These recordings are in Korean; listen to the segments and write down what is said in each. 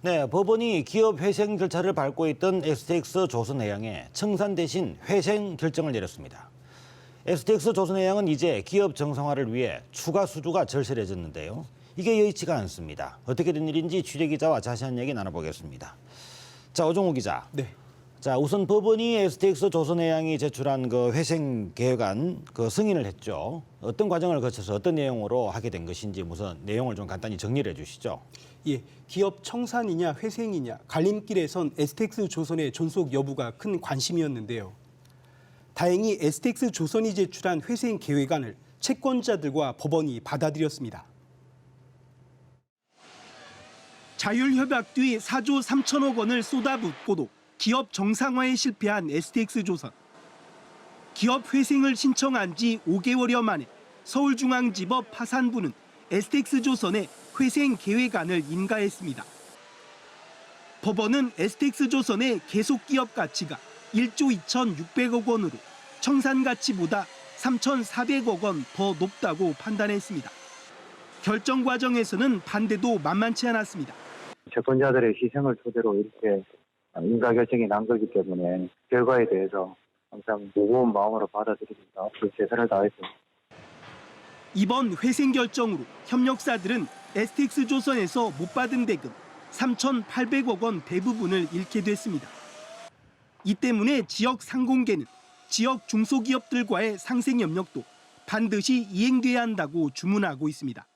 네, 법원이 기업 회생 절차를 밟고 있던 STX 조선해양에 청산 대신 회생 결정을 내렸습니다. STX 조선해양은 이제 기업 정상화를 위해 추가 수주가 절실해졌는데요. 이게 여의치가 않습니다. 어떻게 된 일인지 취재기자와 자세한 얘기 나눠보겠습니다. 자, 오종우 기자. 네. 자, 우선 법원이 STX 조선해양이 제출한 그 회생 계획안 그 승인을 했죠. 어떤 과정을 거쳐서 어떤 내용으로 하게 된 것인지 우선 내용을 좀 간단히 정리를 해주시죠. 예, 기업 청산이냐 회생이냐 갈림길에 선 STX 조선의 존속 여부가 큰 관심이었는데요. 다행히 STX 조선이 제출한 회생 계획안을 채권자들과 법원이 받아들였습니다. 자율협약 뒤 4조 3천억 원을 쏟아붓고도 기업 정상화에 실패한 STX 조선. 기업 회생을 신청한 지 5개월여 만에 서울중앙지법 파산부는 STX 조선의 회생 계획안을 인가했습니다. 법원은 STX 조선의 계속 기업 가치가 1조 2,600억 원으로 청산 가치보다 3,400억 원 더 높다고 판단했습니다. 결정 과정에서는 반대도 만만치 않았습니다. 채권자들의 희생을 토대로 이렇게 인가 결정이 난 거기 때문에 결과에 대해서 항상 무거운 마음으로 받아들입니다. 앞으로 최선을 다하겠습니다. 이번 회생 결정으로 협력사들은 STX 조선에서 못 받은 대금 3,800억 원 대부분을 잃게 됐습니다. 이 때문에 지역 상공계는 지역 중소기업들과의 상생 협력도 반드시 이행돼야 한다고 주문하고 있습니다.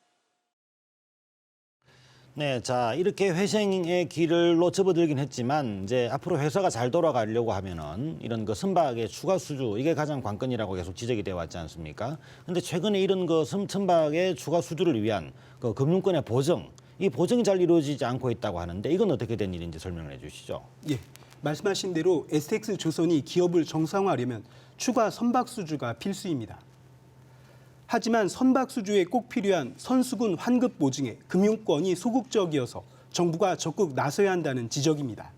네, 자, 이렇게 회생의 길로 접어들긴 했지만 이제 앞으로 회사가 잘 돌아가려고 하면은 이런 그 선박의 추가 수주 이게 가장 관건이라고 계속 지적이 되어 왔지 않습니까? 근데 최근에 이런 그 선박의 추가 수주를 위한 그 금융권의 보정, 이 보정이 잘 이루어지지 않고 있다고 하는데 이건 어떻게 된 일인지 설명을 해주시죠. 예, 말씀하신 대로 STX 조선이 기업을 정상화하려면 추가 선박 수주가 필수입니다. 하지만 선박 수주에 꼭 필요한 선수군 환급 보증에 금융권이 소극적이어서 정부가 적극 나서야 한다는 지적입니다.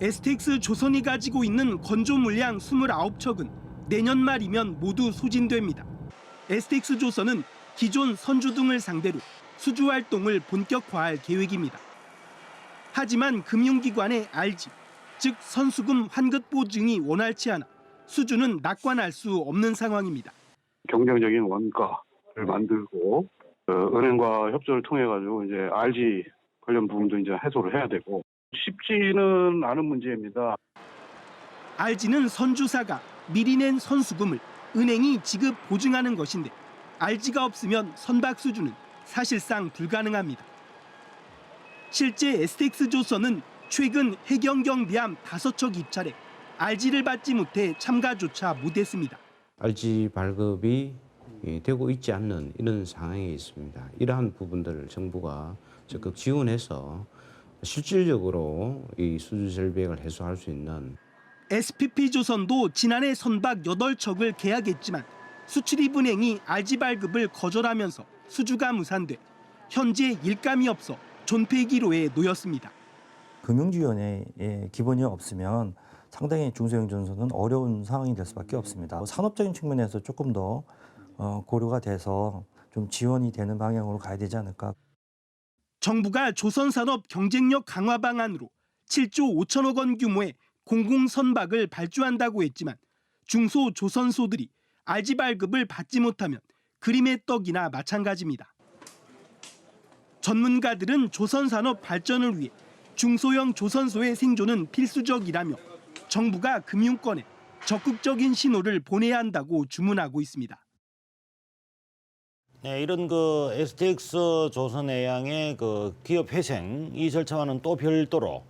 STX 조선이 가지고 있는 건조 물량 29척은 내년 말이면 모두 소진됩니다. STX 조선은 기존 선주 등을 상대로 수주 활동을 본격화할 계획입니다. 하지만 금융기관의 RG, 즉 선수금 환급 보증이 원활치 않아 수주는 낙관할 수 없는 상황입니다. 경쟁적인 원가를 만들고 은행과 협조를 통해 가지고 이제 RG 관련 부분도 이제 해소를 해야 되고 쉽지는 않은 문제입니다. RG는 선주사가 미리 낸 선수금을 은행이 지급 보증하는 것인데 RG가 없으면 선박 수주는 사실상 불가능합니다. 실제 STX 조선은 최근 해경경비함 5척 입찰에 RG를 받지 못해 참가조차 못했습니다. RG 발급이 되고 있지 않는 이런 상황에 있습니다. 이러한 부분들을 정부가 적극 지원해서 실질적으로 이 수주 절벽을 해소할 수 있는 SPP조선도 지난해 선박 8척을 계약했지만 수출입은행이 RG 발급을 거절하면서 수주가 무산돼 현재 일감이 없어 존폐기로에 놓였습니다. 금융지원의 기본이 없으면 상당히 중소형전선은 어려운 상황이 될 수밖에 없습니다. 산업적인 측면에서 조금 더 고려가 돼서 좀 지원이 되는 방향으로 가야 되지 않을까. 정부가 조선산업 경쟁력 강화 방안으로 7조 5천억 원 규모의 공공선박을 발주한다고 했지만 중소조선소들이 RG 발급을 받지 못하면 그림의 떡이나 마찬가지입니다. 전문가들은 조선산업 발전을 위해 중소형 조선소의 생존은 필수적이라며 정부가 금융권에 적극적인 신호를 보내야 한다고 주문하고 있습니다. 네, 이런 그 STX 조선해양의 그 기업 회생 이 절차와는 또 별도로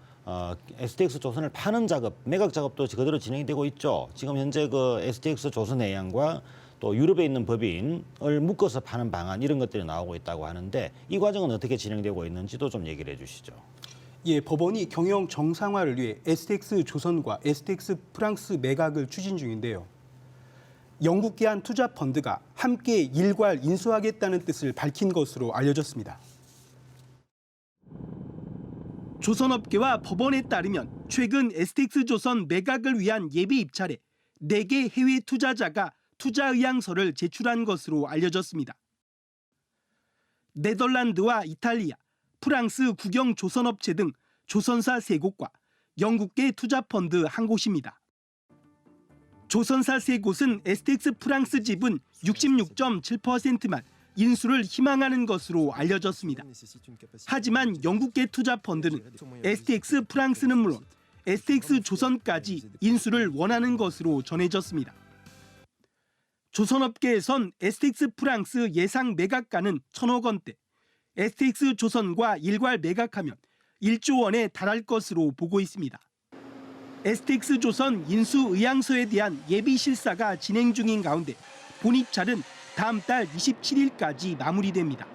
STX 조선을 파는 작업, 매각 작업도 그대로 진행이 되고 있죠. 지금 현재 그 STX 조선해양과 또 유럽에 있는 법인을 묶어서 파는 방안 이런 것들이 나오고 있다고 하는데 이 과정은 어떻게 진행되고 있는지도 좀 얘기를 해주시죠. 예, 법원이 경영 정상화를 위해 STX 조선과 STX 프랑스 매각을 추진 중인데요. 영국계한 투자 펀드가 함께 일괄 인수하겠다는 뜻을 밝힌 것으로 알려졌습니다. 조선업계와 법원에 따르면 최근 STX 조선 매각을 위한 예비 입찰에 4개 해외 투자자가 투자 의향서를 제출한 것으로 알려졌습니다. 네덜란드와 이탈리아, 프랑스 국영 조선업체 등 조선사 3곳과 영국계 투자펀드 1곳입니다. 조선사 3곳은 STX 프랑스 지분 66.7%만 인수를 희망하는 것으로 알려졌습니다. 하지만 영국계 투자펀드는 STX 프랑스는 물론 STX 조선까지 인수를 원하는 것으로 전해졌습니다. 조선업계에선 STX 프랑스 예상 매각가는 1,000억 원대, STX 조선과 일괄 매각하면 1조 원에 달할 것으로 보고 있습니다. STX 조선 인수 의향서에 대한 예비 실사가 진행 중인 가운데 본입찰은 다음 달 27일까지 마무리됩니다.